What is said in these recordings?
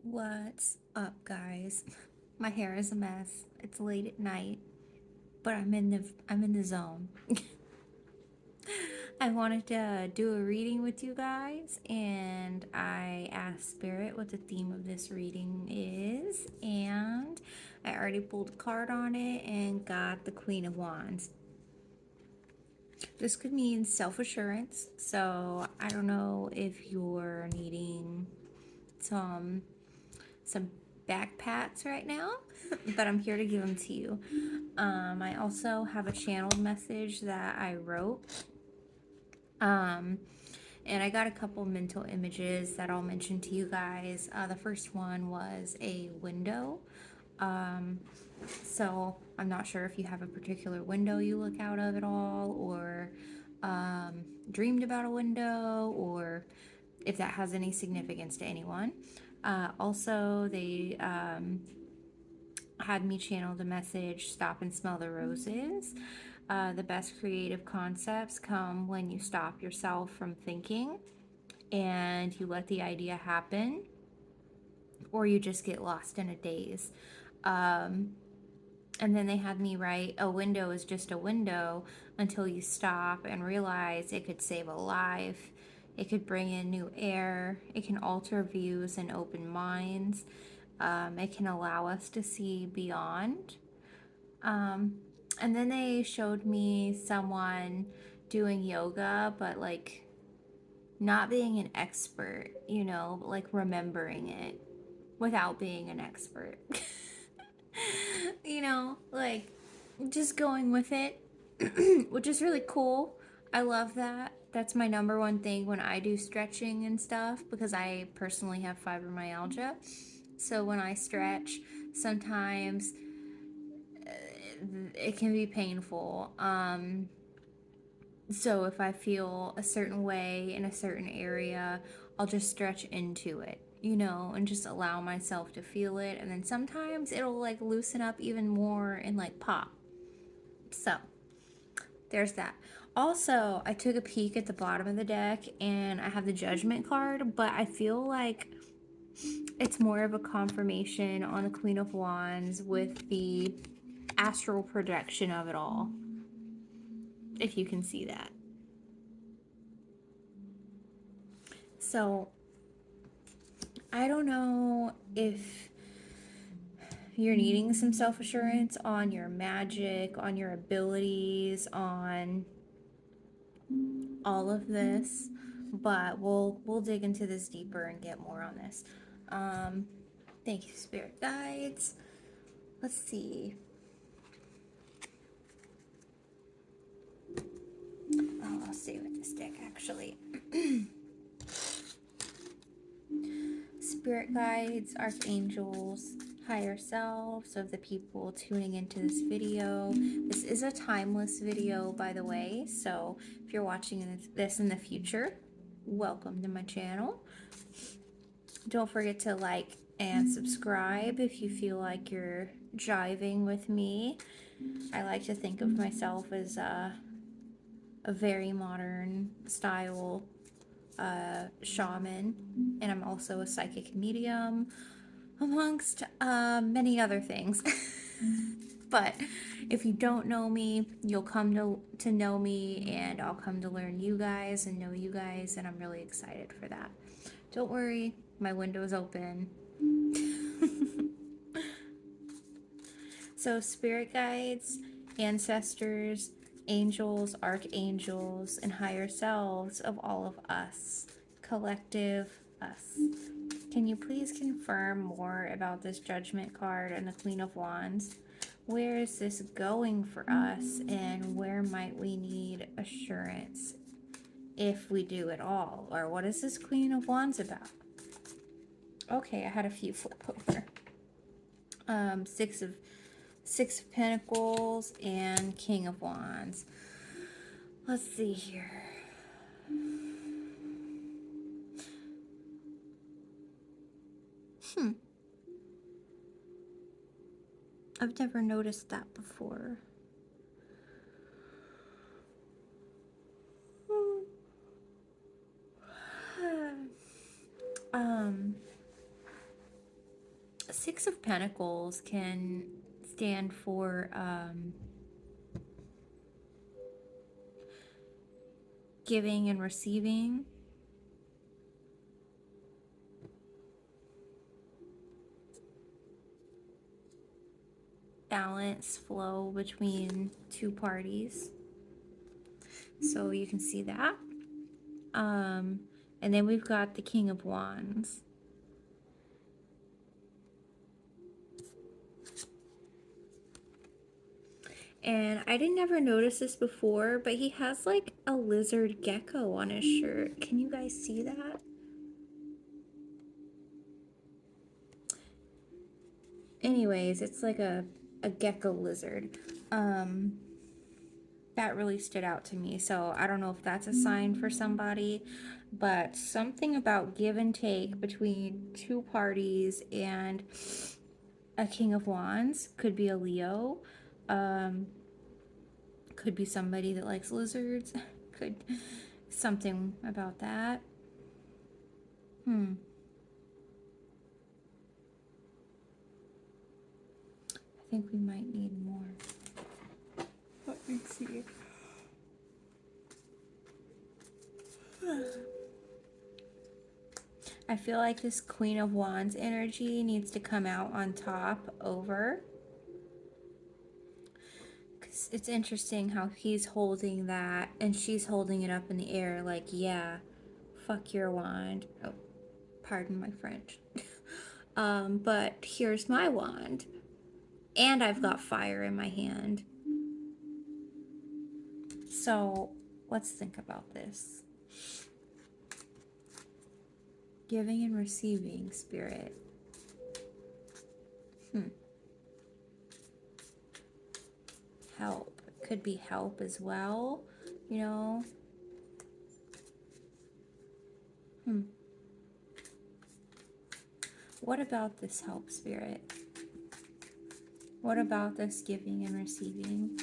What's up, guys? My hair is a mess. It's late at night, but I'm in the zone. I wanted to do a reading with you guys, and I asked Spirit what the theme of this reading is, and I already pulled a card on it and got the Queen of Wands. This could mean self-assurance, so I don't know if you're needing some some back pats right now, but I'm here to give them to you. I also have a channeled message that I wrote. Um, and I got a couple mental images that I'll mention to you guys. The first one was a window. Um, so I'm not sure if you have a particular window you look out of at all, or dreamed about a window, or if that has any significance to anyone. Also, they had me channel the message stop and smell the roses. The best creative concepts come when you stop yourself from thinking and you let the idea happen, or you just get lost in a daze. Um, and then they had me write a window is just a window until you stop and realize it could save a life. It could bring in new air. It can alter views and open minds. It can allow us to see beyond. Um, and then they showed me someone doing yoga, but like not being an expert, like remembering it without being an expert. Like just going with it, which is really cool. I love that. That's my number one thing when I do stretching and stuff because I personally have fibromyalgia. So when I stretch, sometimes it can be painful. So if I feel a certain way in a certain area, I'll just stretch into it, and just allow myself to feel it. And then sometimes it'll like loosen up even more and like pop. So there's that. Also, I took a peek at the bottom of the deck and I have the Judgment card, but I feel like it's more of a confirmation on the Queen of Wands with the astral projection of it all, if you can see that. So, I don't know if you're needing some self assurance on your magic, on your abilities, on all of this, but we'll dig into this deeper and get more on this. Um, Thank you, spirit guides. Let's see. Oh, I'll stay with this deck actually. Spirit guides, archangels, higher selves of the people tuning into this video. This is a timeless video, by the way, so if you're watching this in the future, welcome to my channel. Don't forget to like and subscribe if you feel like you're jiving with me. I like to think of myself as a very modern style shaman, and I'm also a psychic medium, amongst many other things. But if you don't know me, you'll come to know me, and I'll come to learn you guys and know you guys, and I'm really excited for that. Don't worry, my window's open. So, spirit guides, ancestors, angels, archangels, and higher selves of all of us, collective us. Can you please confirm more about this Judgment card and the Queen of Wands? Where is this going for us, and where might we need assurance, if we do at all? Or what is this Queen of Wands about? Okay, I had a few flip over. Six of Pentacles and King of Wands. Let's see here. I've never noticed that before. Um, Six of Pentacles can stand for giving and receiving. Balance, flow between two parties. So you can see that. And then we've got the King of Wands. And I didn't ever notice this before, but he has like a lizard gecko on his shirt. Can you guys see that? Anyways, it's like a gecko lizard. That really stood out to me. So I don't know if that's a sign for somebody, but something about give and take between two parties and a King of Wands. Could be a Leo. Could be somebody that likes lizards. Could something about that. I think we might need more. Let me see. I feel like this Queen of Wands energy needs to come out on top over. Because it's interesting how he's holding that and she's holding it up in the air like, yeah, fuck your wand. Oh, pardon my French. But here's my wand. And I've got fire in my hand. So let's think about this. Giving and receiving, Spirit. Help. It could be help as well, you know. What about this help, Spirit? What about this giving and receiving?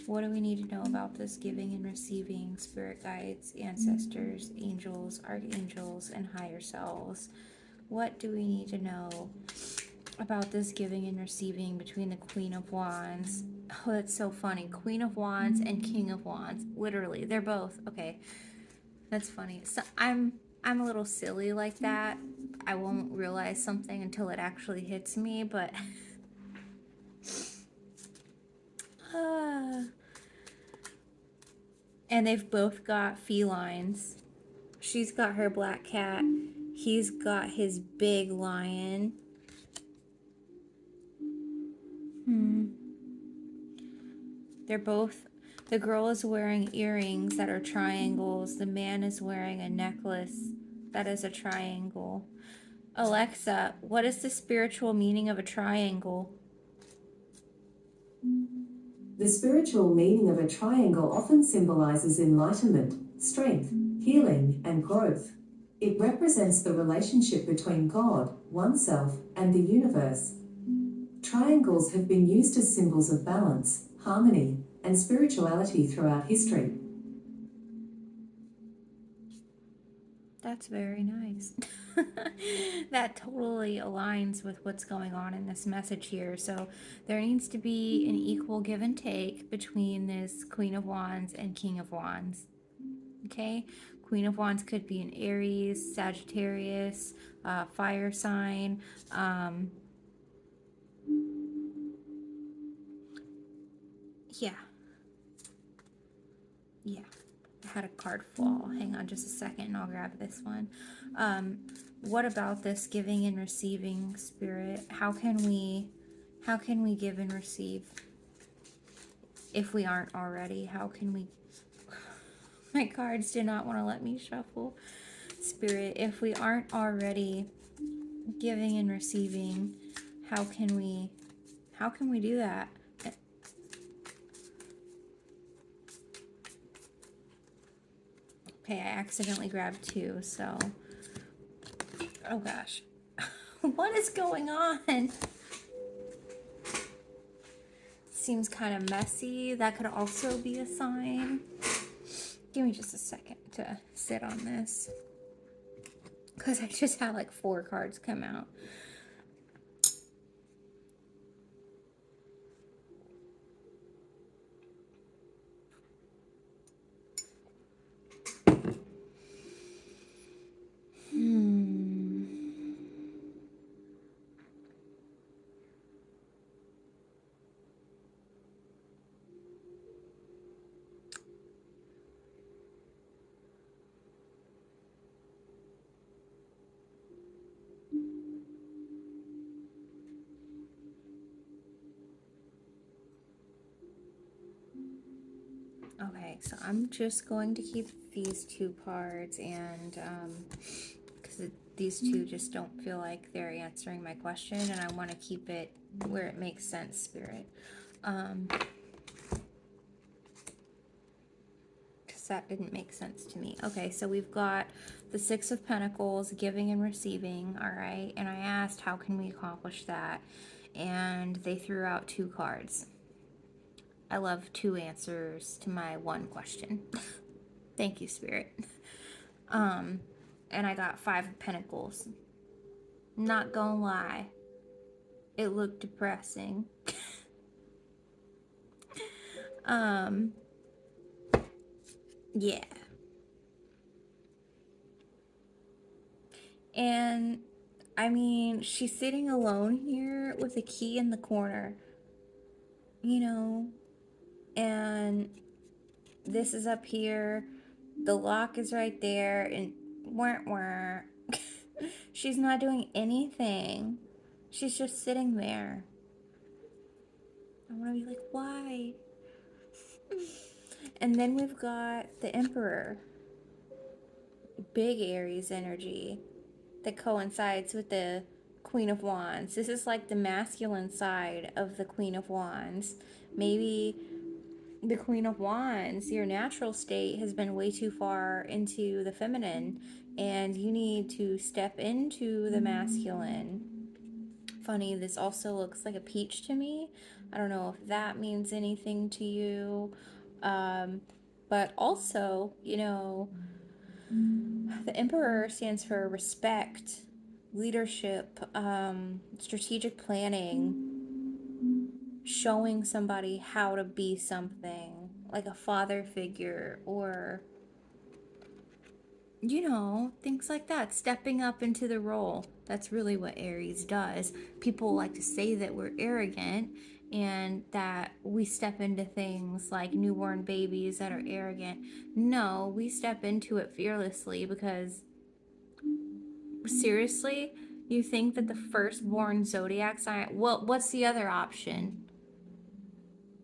What do we need to know about this giving and receiving, spirit guides, ancestors, angels, archangels, and higher selves? What do we need to know about this giving and receiving between the Queen of Wands? Oh, that's so funny. Queen of Wands and King of Wands. Literally, they're both. Okay, that's funny. So I'm a little silly like that. I won't realize something until it actually hits me, but and they've both got felines. She's got her black cat. He's got his big lion. They're both, the girl is wearing earrings that are triangles. The man is wearing a necklace that is a triangle. Alexa, what is the spiritual meaning of a triangle? The spiritual meaning of a triangle often symbolizes enlightenment, strength, healing, and growth. It represents the relationship between God, oneself, and the universe. Triangles have been used as symbols of balance, harmony, and spirituality throughout history. That's very nice. That totally aligns with what's going on in this message here. So there needs to be an equal give and take between this Queen of Wands and King of Wands. Okay? Queen of Wands could be an Aries, Sagittarius, fire sign. Yeah. I had a card fall. Hang on just a second and I'll grab this one. What about this giving and receiving, Spirit? How can we give and receive if we aren't already? How can we? My cards did not want to let me shuffle. Spirit, if we aren't already giving and receiving, how can we do that? Okay, I accidentally grabbed two, so oh gosh. What is going on? Seems kind of messy. That could also be a sign. Give me just a second to sit on this, because I just had like 4 cards come out. Okay, so I'm just going to keep these two cards, and because these two just don't feel like they're answering my question, and I want to keep it where it makes sense, Spirit. Because that didn't make sense to me. Okay, so we've got the Six of Pentacles, giving and receiving, all right? And I asked, how can we accomplish that? And they threw out two cards. I love two answers to my one question. Thank you, Spirit. And I got Five of Pentacles. Not gonna lie, it looked depressing. um, yeah. And I mean, she's sitting alone here with a key in the corner, you know, and this is up here. The lock is right there, and wah. She's not doing anything. She's just sitting there. I want to be like, why? And then we've got the Emperor, big Aries energy that coincides with the Queen of Wands. This is like the masculine side of the Queen of Wands. Maybe the Queen of Wands, your natural state has been way too far into the feminine, and you need to step into the masculine. Funny, this also looks like a peach to me. I don't know if that means anything to you. But also, you know, the Emperor stands for respect, leadership, strategic planning, showing somebody how to be something, like a father figure, or, you know, things like that, stepping up into the role. That's really what Aries does. People like to say that we're arrogant and that we step into things like newborn babies that are arrogant. No, we step into it fearlessly because, seriously, you think that the firstborn zodiac sign, well, what's the other option?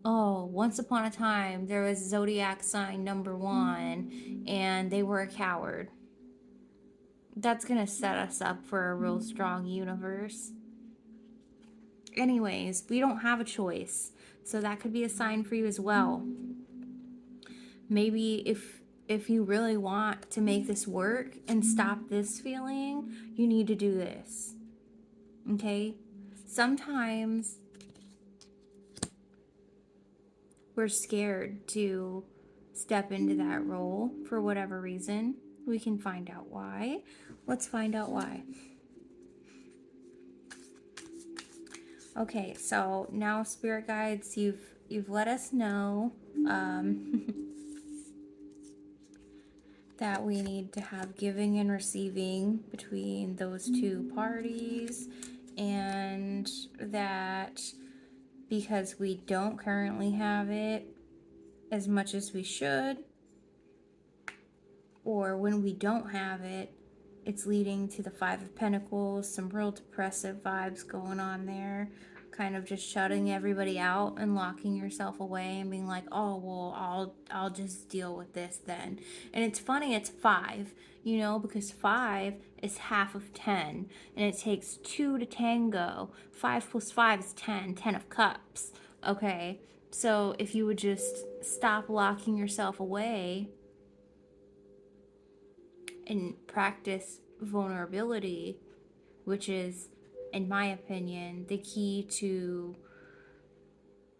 Oh, once upon a time, there was zodiac sign number one, and they were a coward. That's gonna set us up for a real strong universe. Anyways, we don't have a choice, so that could be a sign for you as well. Maybe if you really want to make this work and stop this feeling, you need to do this. Okay? Sometimes we're scared to step into that role for whatever reason. We can find out why. Let's find out why. Okay, so now spirit guides, you've let us know that we need to have giving and receiving between those two parties, and that because we don't currently have it as much as we should, or when we don't have it, it's leading to the Five of Pentacles, some real depressive vibes going on there, kind of just shutting everybody out and locking yourself away and being like, oh well, I'll just deal with this then. And it's funny, it's 5, you know, because 5 is half of 10, and it takes 2 to tango. 5 plus 5 is 10, 10 of cups. Okay, so if you would just stop locking yourself away and practice vulnerability, which is, in my opinion, the key to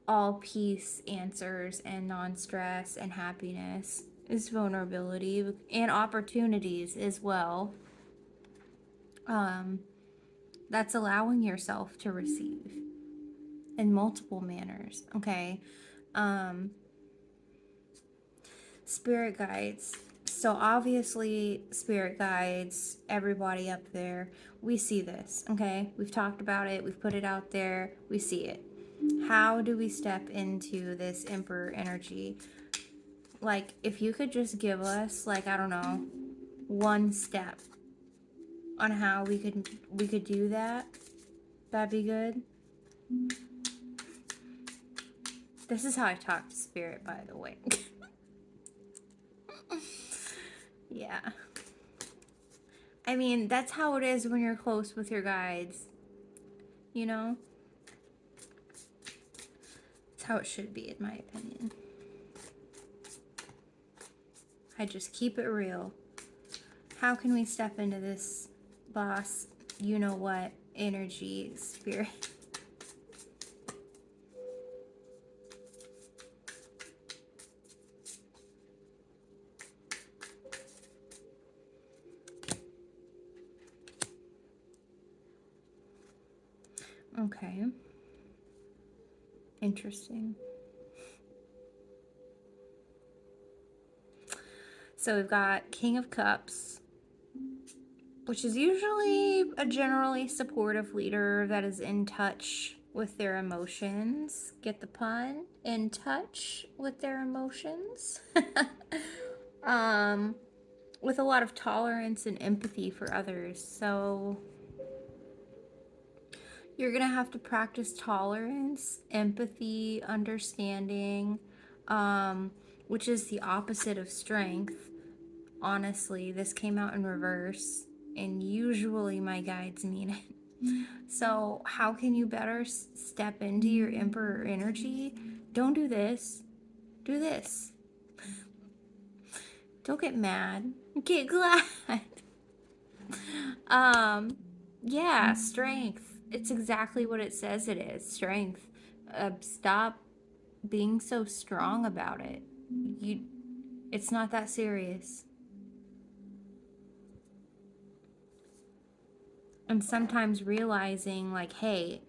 all peace answers and non-stress and happiness, is vulnerability and opportunities as well. That's allowing yourself to receive in multiple manners. Okay. Spirit guides. So obviously, spirit guides, everybody up there, we see this, okay? We've talked about it, we've put it out there, we see it. How do we step into this Emperor energy? Like, if you could just give us, like, I don't know, one step on how we could do that, that'd be good. This is how I talk to spirit, by the way. Yeah. I mean, that's how it is when you're close with your guides. You know? It's how it should be, in my opinion. I just keep it real. How can we step into this boss, you know what, energy, spirit? Okay. Interesting. So we've got King of Cups, which is usually a generally supportive leader that is in touch with their emotions. Get the pun? In touch with their emotions. um, with a lot of tolerance and empathy for others. So you're gonna have to practice tolerance, empathy, understanding, which is the opposite of strength. Honestly, this came out in reverse, and usually my guides mean it. So, how can you better step into your Emperor energy? Don't do this. Do this. Don't get mad. Get glad. Yeah, strength. It's exactly what it says it is. Strength. Stop being so strong about it. It's not that serious. And sometimes realizing, like, hey,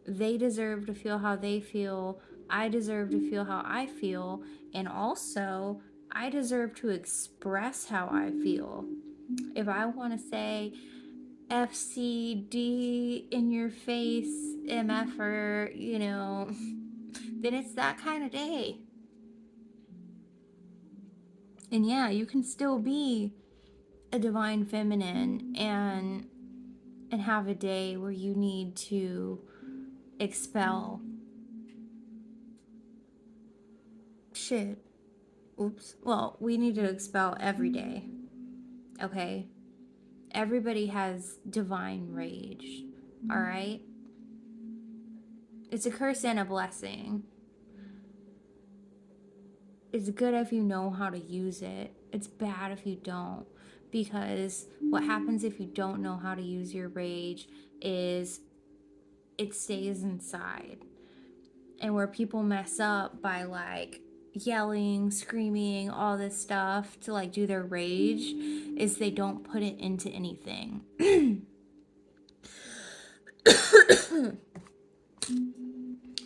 they deserve to feel how they feel. I deserve to feel how I feel. And also, I deserve to express how I feel. If I want to say FCD in your face, MFer, then it's that kind of day. And yeah, you can still be a divine feminine and have a day where you need to expel shit. Oops. Well, we need to expel every day. Okay? Everybody has divine rage. All right? It's a curse and a blessing. It's good if you know how to use it. It's bad if you don't. Because what happens if you don't know how to use your rage is it stays inside. And where people mess up by like yelling, screaming, all this stuff to like do their rage is they don't put it into anything.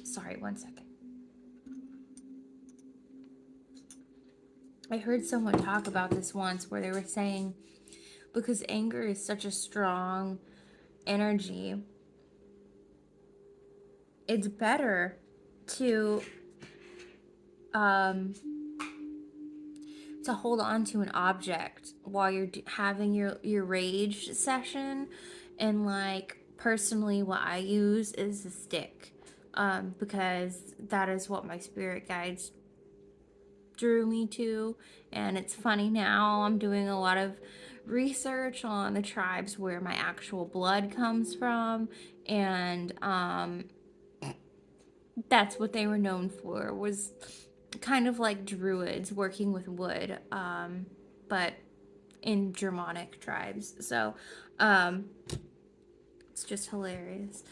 Sorry, one second. I heard someone talk about this once where they were saying because anger is such a strong energy, it's better to um to hold on to an object while you're having your rage session. And like personally what I use is a stick, because that is what my spirit guides drew me to. And it's funny, now I'm doing a lot of research on the tribes where my actual blood comes from, and that's what they were known for, was kind of like druids working with wood, but in Germanic tribes. So it's just hilarious.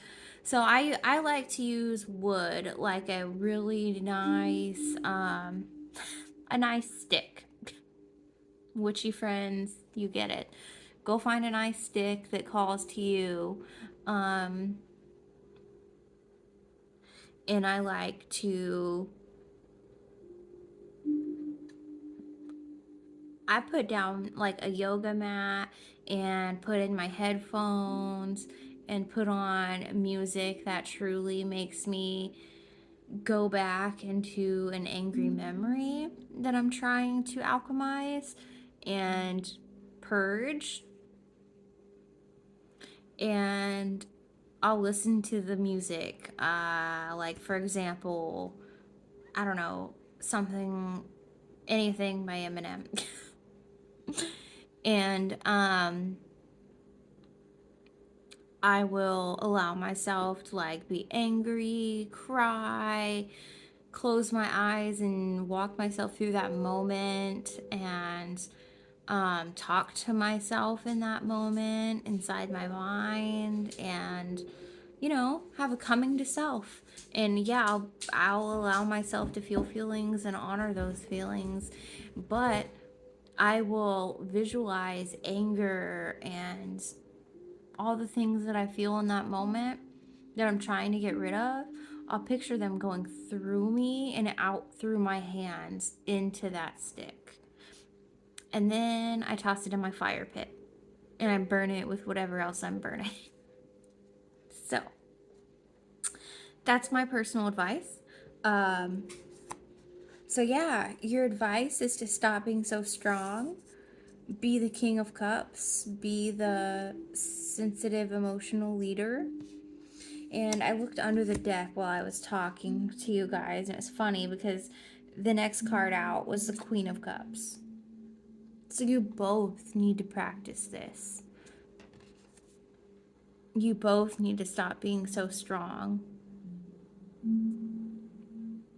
So I like to use wood, like a really nice a nice stick. Witchy friends, you get it. Go find a nice stick that calls to you. Um, and I like to I put down like a yoga mat and put in my headphones and put on music that truly makes me go back into an angry memory that I'm trying to alchemize and purge. And I'll listen to the music. Like, for example, I don't know, something Anything by Eminem. And I will allow myself to like be angry, cry, close my eyes and walk myself through that moment, and talk to myself in that moment inside my mind, and have a coming to self. And yeah, I'll allow myself to feel feelings and honor those feelings, but I will visualize anger and all the things that I feel in that moment that I'm trying to get rid of. I'll picture them going through me and out through my hands into that stick. And then I toss it in my fire pit and I burn it with whatever else I'm burning. So that's my personal advice. Um, so, yeah, your advice is to stop being so strong, be the King of Cups, be the sensitive, emotional leader. And I looked under the deck while I was talking to you guys, and it's funny because the next card out was the Queen of Cups. So you both need to practice this. You both need to stop being so strong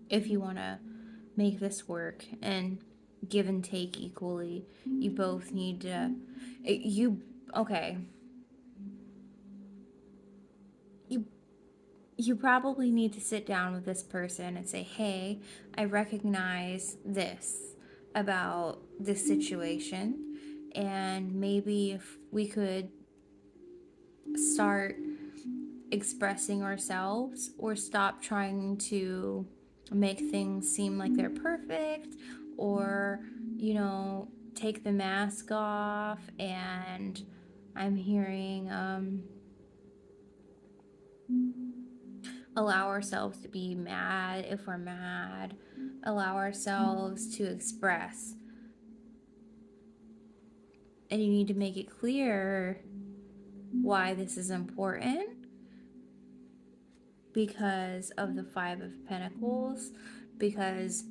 if you want to make this work and give and take equally. You both need to. Okay. You probably need to sit down with this person and say, hey, I recognize this about this situation, and maybe if we could start expressing ourselves or stop trying to make things seem like they're perfect, or take the mask off. And I'm hearing allow ourselves to be mad if we're mad, allow ourselves to express. And you need to make it clear why this is important, because of the Five of Pentacles. Because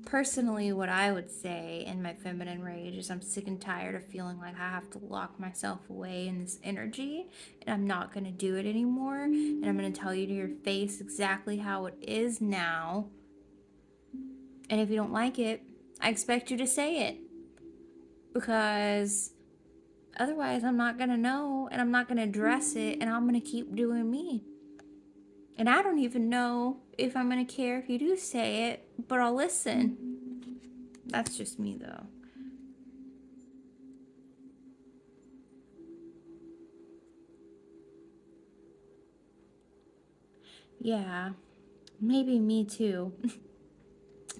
personally, what I would say in my feminine rage is I'm sick and tired of feeling like I have to lock myself away in this energy, and I'm not going to do it anymore. And I'm going to tell you to your face exactly how it is now. And if you don't like it, I expect you to say it, because otherwise I'm not going to know, and I'm not going to address it, and I'm going to keep doing me. And I don't even know if I'm going to care if you do say it, but I'll listen. That's just me, though. Yeah, maybe me too.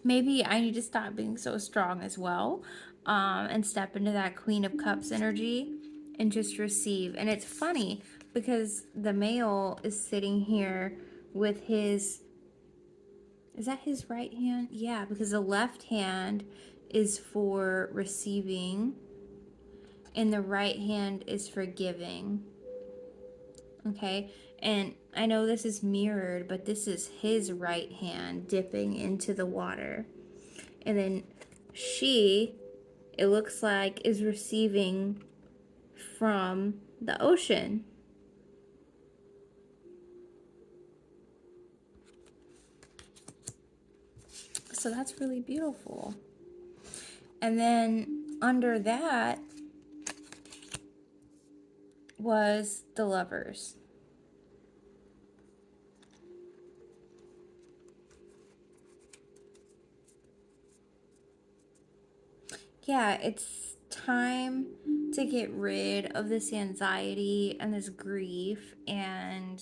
Maybe I need to stop being so strong as well, and step into that Queen of Cups energy and just receive. And it's funny because the male is sitting here with his. Is that his right hand? Yeah, because the left hand is for receiving and the right hand is for giving. Okay, and I know this is mirrored, but this is his right hand dipping into the water. And then she, it looks like, is receiving from the ocean. So that's really beautiful. And then under that was the Lovers. Yeah, it's time to get rid of this anxiety and this grief and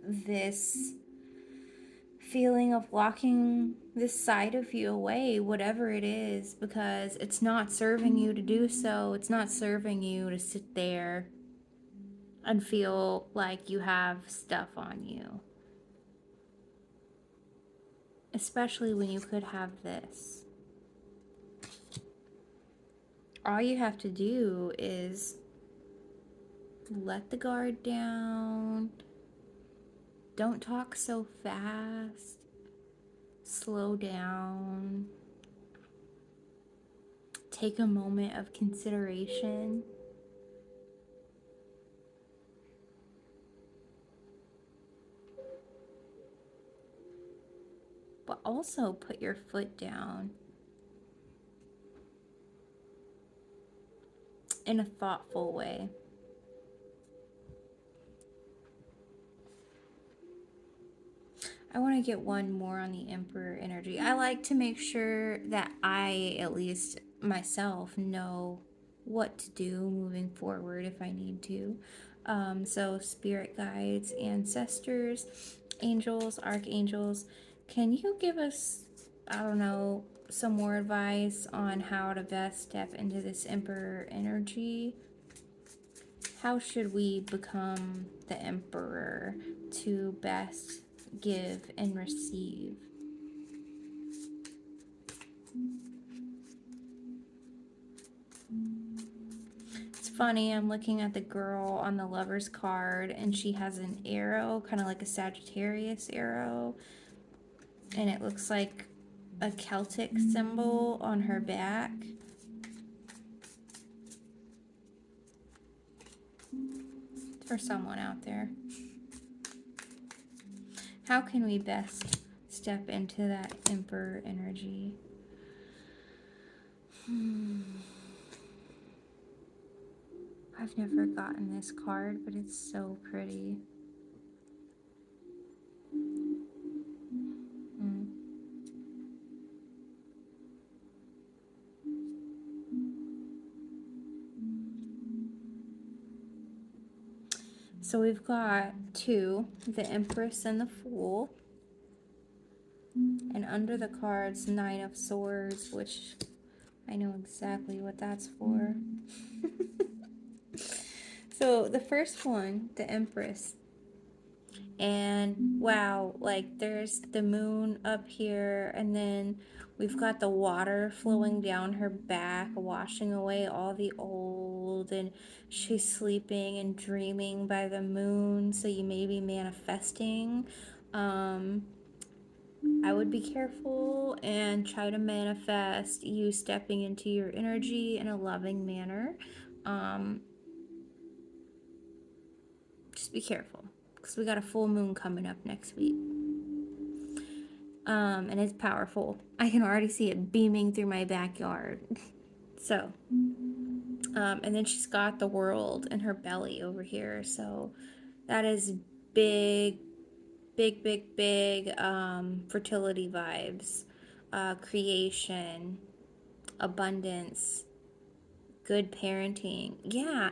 this feeling of locking this side of you away, whatever it is, because it's not serving you to do so. It's not serving you to sit there and feel like you have stuff on you, especially when you could have this. All you have to do is let the guard down. Don't talk so fast. Slow down. take a moment of consideration. But also put your foot down in a thoughtful way. I want to get one more on the Emperor energy. I like to make sure that I, at least myself, know what to do moving forward if I need to. So, spirit guides, ancestors, angels, archangels, can you give us, I don't know, some more advice on how to best step into this Emperor energy? How should we become the Emperor to best give and receive? It's funny, I'm looking at the girl on the Lover's card, and she has an arrow, kind of like a Sagittarius arrow, and it looks like a Celtic symbol on her back. For someone out there. How can we best step into that Emperor energy? I've never gotten this card, but it's so pretty. So we've got two, the Empress and the Fool. And under the cards, Nine of Swords, which I know exactly what that's for. So the first one, the Empress. And wow, like there's the moon up here, and then we've got the water flowing down her back, washing away all the old, and she's sleeping and dreaming by the moon, so you may be manifesting. I would be careful and try to manifest you stepping into your energy in a loving manner. Just be careful, because we got a full moon coming up next week. And it's powerful. I can already see it beaming through my backyard. So, and then she's got the world in her belly over here. So that is big, big, big, big fertility vibes, creation, abundance, good parenting. Yeah,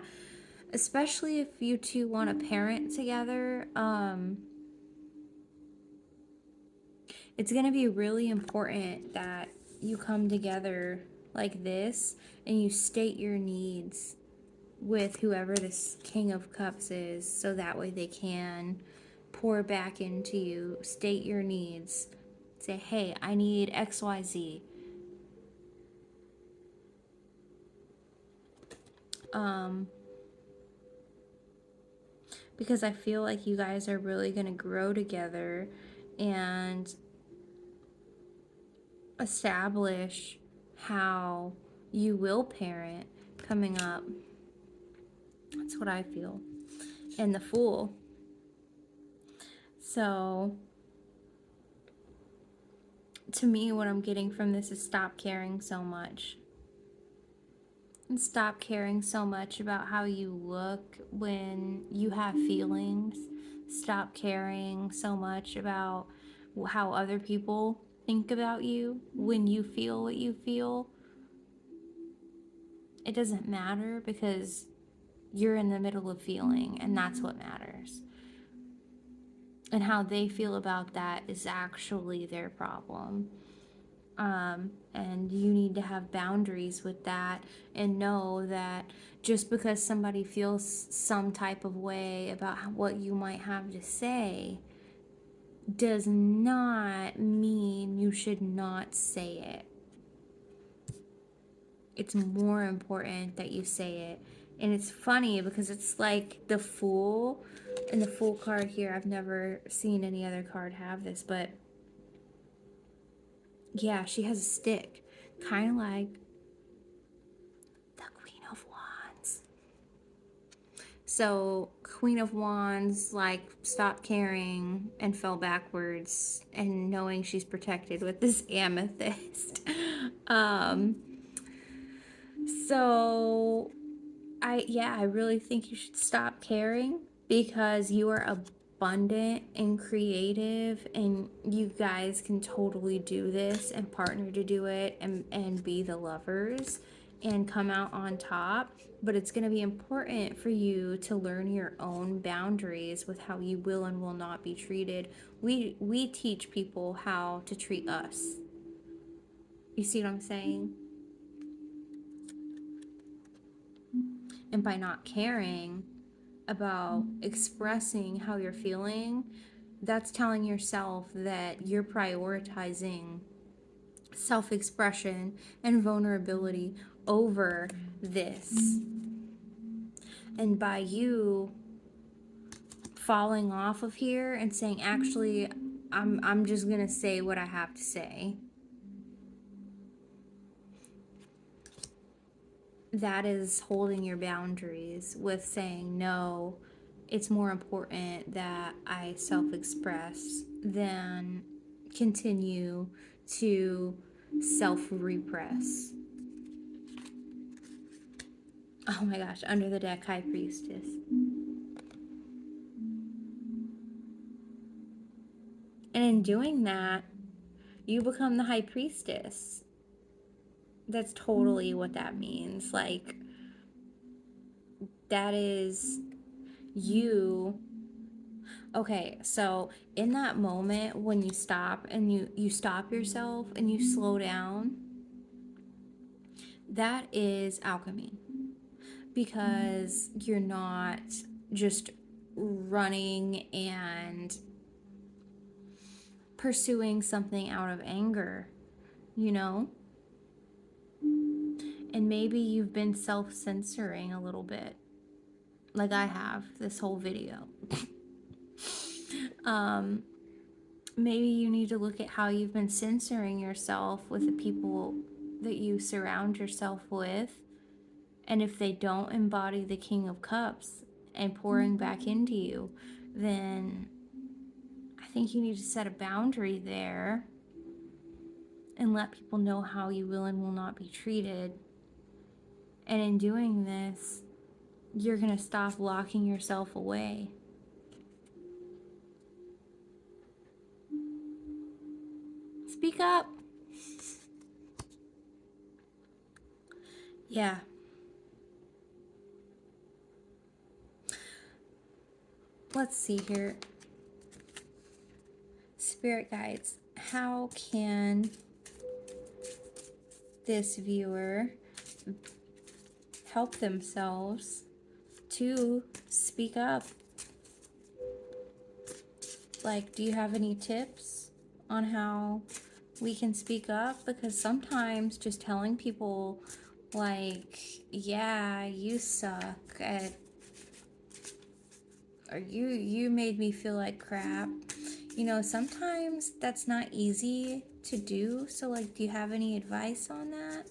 especially if you two want to parent together. It's going to be really important that you come together like this and you state your needs with whoever this King of Cups is, so that way they can pour back into you. State your needs. Say, hey, I need XYZ. Because I feel like you guys are really going to grow together and establish how you will parent coming up. That's what I feel. And the Fool. So, to me, what I'm getting from this is stop caring so much. And stop caring so much about how you look when you have feelings. Stop caring so much about how other people think about you when you feel what you feel. It doesn't matter, because you're in the middle of feeling, and that's what matters. And how they feel about that is actually their problem. And you need to have boundaries with that, and know that just because somebody feels some type of way about what you might have to say does not mean you should not say it. It's more important that you say it. And it's funny because it's like the Fool, and the Fool card here, I've never seen any other card have this, but yeah, she has a stick, kind of like So, Queen of Wands, like, stopped caring and fell backwards, and knowing she's protected with this amethyst. um, so, I really think you should stop caring because you are abundant and creative, and you guys can totally do this and partner to do it and be the lovers and come out on top. But it's going to be important for you to learn your own boundaries with how you will and will not be treated. We teach people how to treat us. You see what I'm saying? And by not caring about expressing how you're feeling, that's telling yourself that you're prioritizing self expression and vulnerability over this. And by you falling off of here and saying, actually, I'm just gonna say what I have to say, that is holding your boundaries with saying, no, it's more important that I self express than continue to self repress. Oh my gosh, under the deck, High Priestess. And in doing that, you become the High Priestess. That's totally what that means. Like, that is you. Okay, so in that moment when you stop and you stop yourself and you slow down, that is alchemy. Because you're not just running and pursuing something out of anger, you know? And maybe you've been self-censoring a little bit, like I have this whole video. Maybe you need to look at how you've been censoring yourself with the people that you surround yourself with. And if they don't embody the King of Cups and pouring back into you, then I think you need to set a boundary there and let people know how you will and will not be treated. And in doing this, you're going to stop locking yourself away. Speak up. Yeah. Let's see here. Spirit guides, how can this viewer help themselves to speak up? Like, do you have any tips on how we can speak up? Because sometimes just telling people, like, yeah, you suck at, or you made me feel like crap, you know, sometimes that's not easy to do. So, like, do you have any advice on that?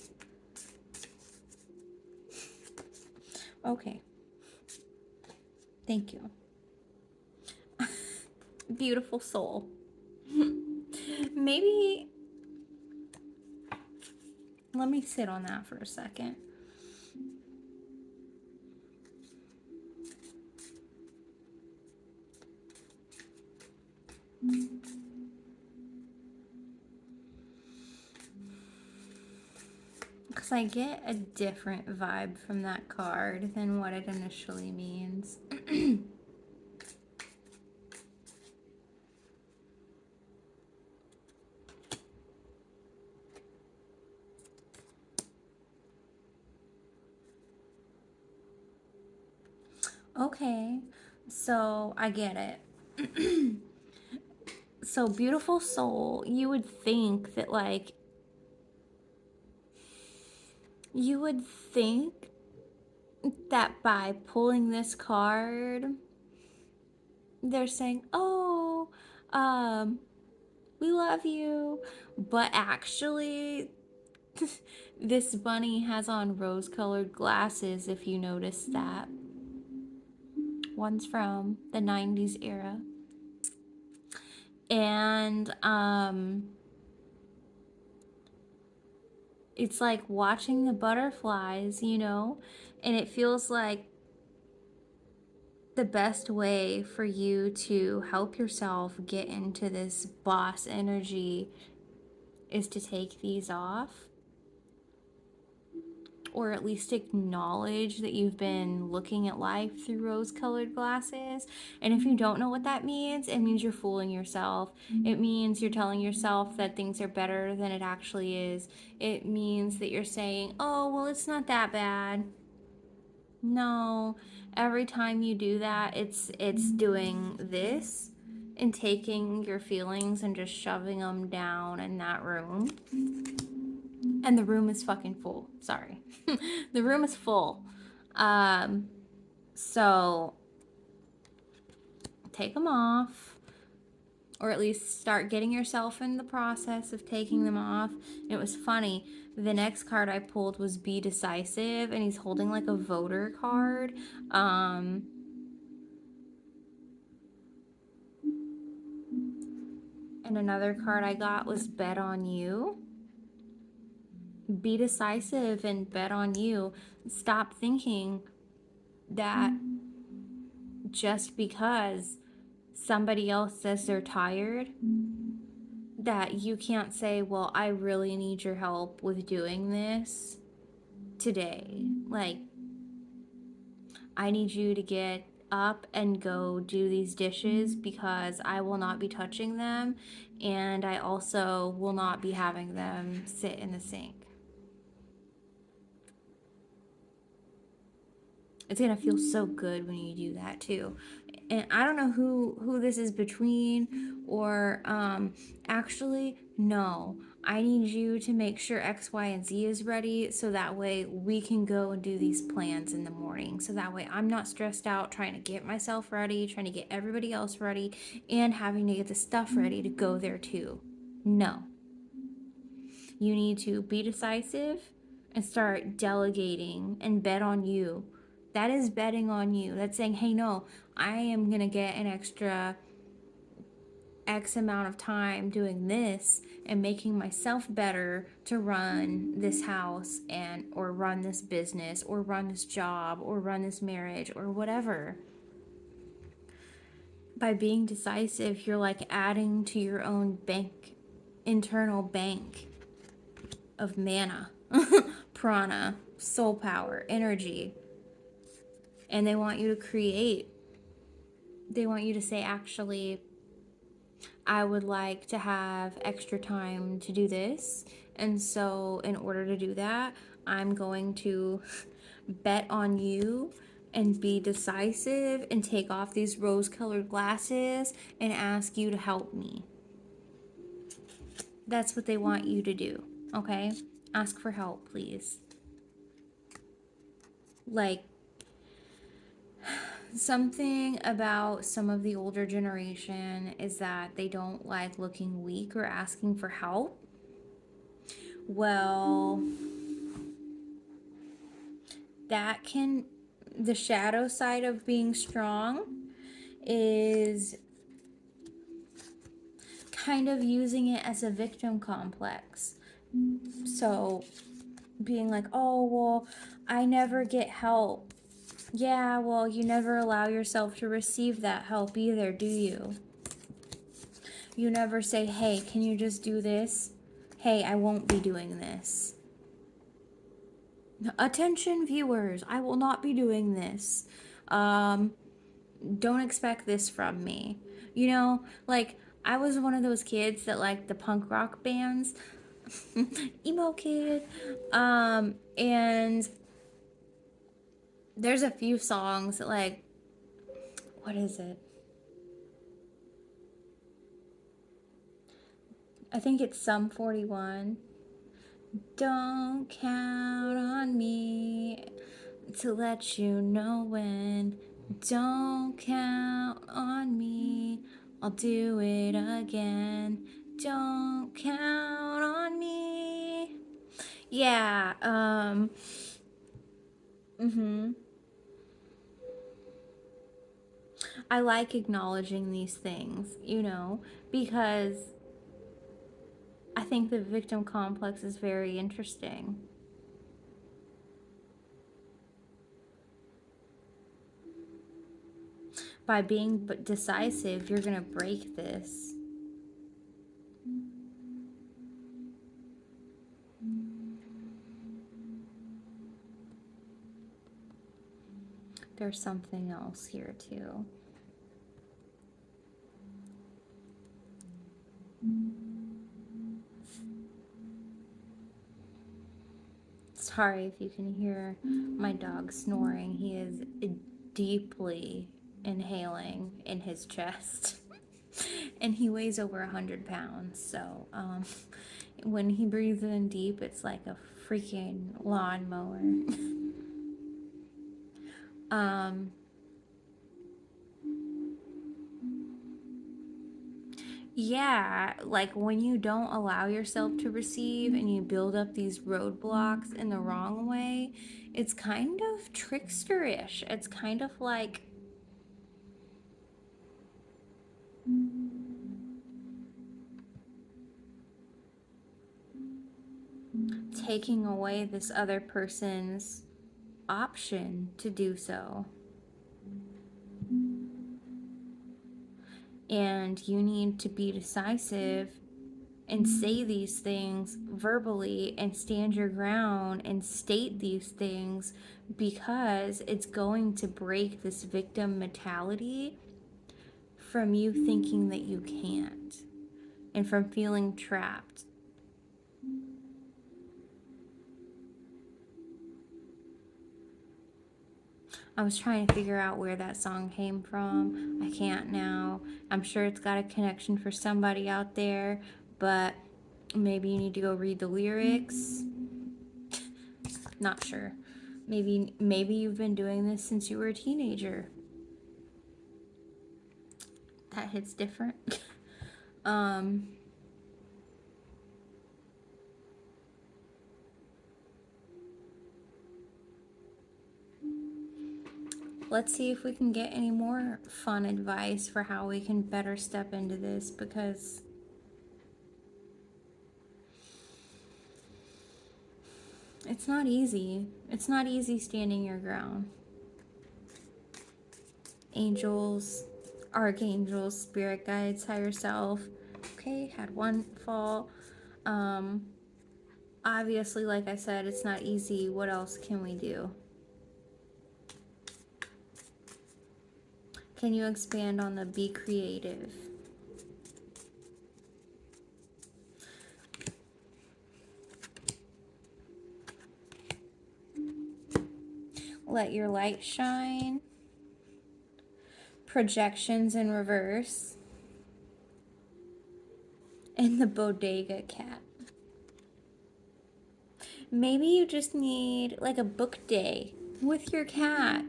Okay. Thank you. Beautiful soul. Maybe let me sit on that for a second. Because I get a different vibe from that card than what it initially means. Okay, so I get it. So, beautiful soul, you would think that, like, you would think that by pulling this card, they're saying, oh, we love you. But actually, this bunny has on rose-colored glasses, if you notice that. One's from the 90s era. And it's like watching the butterflies, you know, and it feels like the best way for you to help yourself get into this boss energy is to take these off, or at least acknowledge that you've been looking at life through rose-colored glasses. And if you don't know what that means, it means you're fooling yourself. It means you're telling yourself that things are better than it actually is. It means that you're saying, oh, well, it's not that bad. No, every time you do that, it's doing this and taking your feelings and just shoving them down in that room. And the room is fucking full. Sorry. The room is full. So take them off, or at least start getting yourself in the process of taking them off. It was funny. The next card I pulled was Be Decisive, and he's holding like a voter card. And another card I got was Bet on You. Be decisive and bet on you. Stop thinking that just because somebody else says they're tired, that you can't say, well, I really need your help with doing this today. Like, I need you to get up and go do these dishes because I will not be touching them, and I also will not be having them sit in the sink. It's gonna feel so good when you do that too. And I don't know who this is between, or actually no. I need you to make sure X, Y, and Z is ready, so that way we can go and do these plans in the morning. So that way I'm not stressed out trying to get myself ready, trying to get everybody else ready, and having to get the stuff ready to go there too. No. You need to be decisive and start delegating and bet on you. That is betting on you. That's saying, hey, no, I am going to get an extra X amount of time doing this and making myself better to run this house and or run this business or run this job or run this marriage or whatever. By being decisive, you're like adding to your own bank, internal bank of mana, prana, soul power, energy. And they want you to create. They want you to say, actually, I would like to have extra time to do this. And so in order to do that, I'm going to bet on you and be decisive and take off these rose-colored glasses and ask you to help me. That's what they want you to do, okay? Ask for help, please. Like, something about some of the older generation is that they don't like looking weak or asking for help. Well, that can, the shadow side of being strong is kind of using it as a victim complex. So being like, oh, well, I never get help. Yeah, well, you never allow yourself to receive that help either, do you? You never say, hey, can you just do this? Hey, I won't be doing this. Attention viewers, I will not be doing this. Don't expect this from me. You know, like, I was one of those kids that liked the punk rock bands. Emo kid. And there's a few songs that, like, what is it? I think it's Sum 41. Don't count on me to let you know when. Don't count on me, I'll do it again. Don't count on me. Yeah, I like acknowledging these things, you know, because I think the victim complex is very interesting. By being decisive, you're going to break this. There's something else here too. Sorry if you can hear my dog snoring. He is deeply inhaling in his chest. And he weighs over 100 pounds. So when he breathes in deep, it's like a freaking lawnmower. Yeah, like when you don't allow yourself to receive and you build up these roadblocks in the wrong way, it's kind of tricksterish. It's kind of like taking away this other person's option to do so. And you need to be decisive and say these things verbally and stand your ground and state these things, because it's going to break this victim mentality from you thinking that you can't and from feeling trapped. I was trying to figure out where that song came from. I can't now. I'm sure it's got a connection for somebody out there, but maybe you need to go read the lyrics. Not sure. Maybe you've been doing this since you were a teenager. That hits different. Let's see if we can get any more fun advice for how we can better step into this, because it's not easy. It's not easy standing your ground. Angels, archangels, spirit guides, higher self. Okay, had one fall. Obviously, like I said, it's not easy. What else can we do? Can you expand on the be creative? Let your light shine. Projections in reverse. And the bodega cat. Maybe you just need like a book day with your cat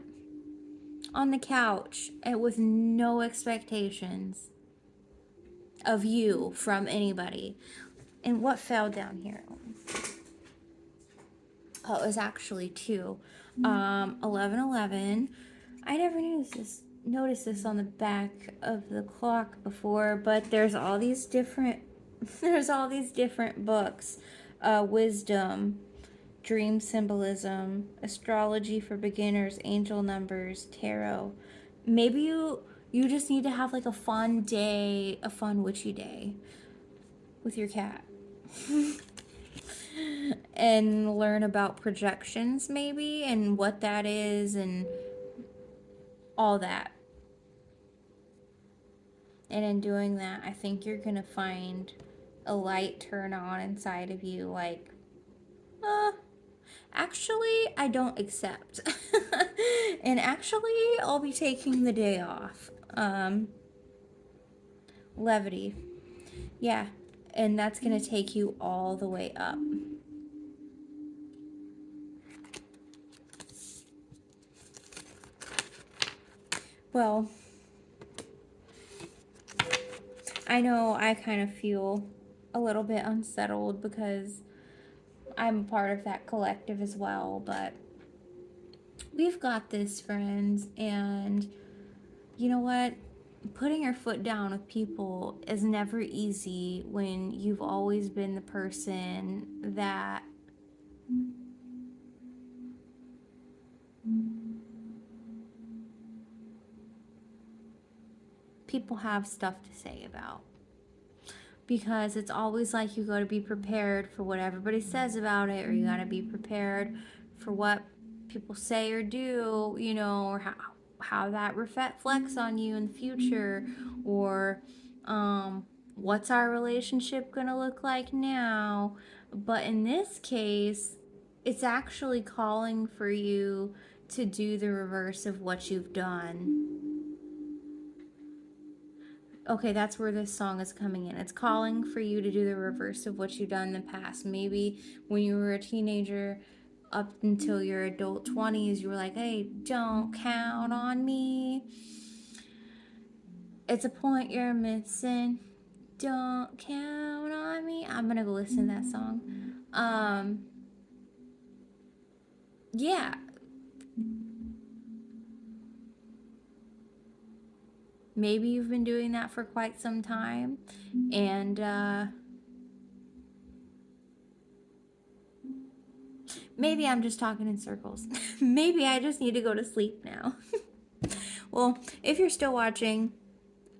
on the couch and with no expectations of you from anybody. And what fell down here? Oh, it was actually 2. 11:11. I never noticed this on the back of the clock before, but there's all these different books. Wisdom, dream symbolism, astrology for beginners, angel numbers, tarot. Maybe you just need to have like a fun day, a fun witchy day with your cat. And learn about projections maybe, and what that is, and all that. And in doing that, I think you're gonna find a light turn on inside of you, like, actually, I don't accept. And actually, I'll be taking the day off. Levity. Yeah, and that's gonna take you all the way up. Well, I know I kind of feel a little bit unsettled because I'm a part of that collective as well, but we've got this, friends, and you know what? Putting your foot down with people is never easy when you've always been the person that people have stuff to say about. Because it's always like you got to be prepared for what everybody says about it, or you got to be prepared for what people say or do, you know, or how that reflects on you in the future, or what's our relationship gonna look like now. But in this case, it's actually calling for you to do the reverse of what you've done. Okay, that's where this song is coming in. It's calling for you to do the reverse of what you've done in the past. Maybe when you were a teenager up until your adult 20s, you were like, hey, don't count on me. It's a point you're missing. Don't count on me. I'm going to go listen to that song. Yeah. Maybe you've been doing that for quite some time. And, maybe I'm just talking in circles. Maybe I just need to go to sleep now. Well, if you're still watching,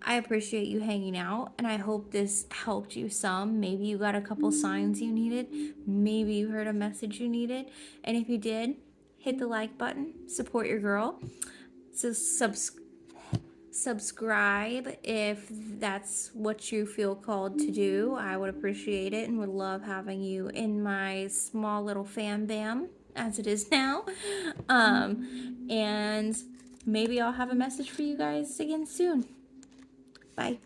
I appreciate you hanging out, and I hope this helped you some. Maybe you got a couple signs you needed. Maybe you heard a message you needed. And if you did, hit the like button. Support your girl. So subscribe if that's what you feel called to do. I would appreciate it and would love having you in my small little fam bam as it is now. And maybe I'll have a message for you guys again soon. Bye.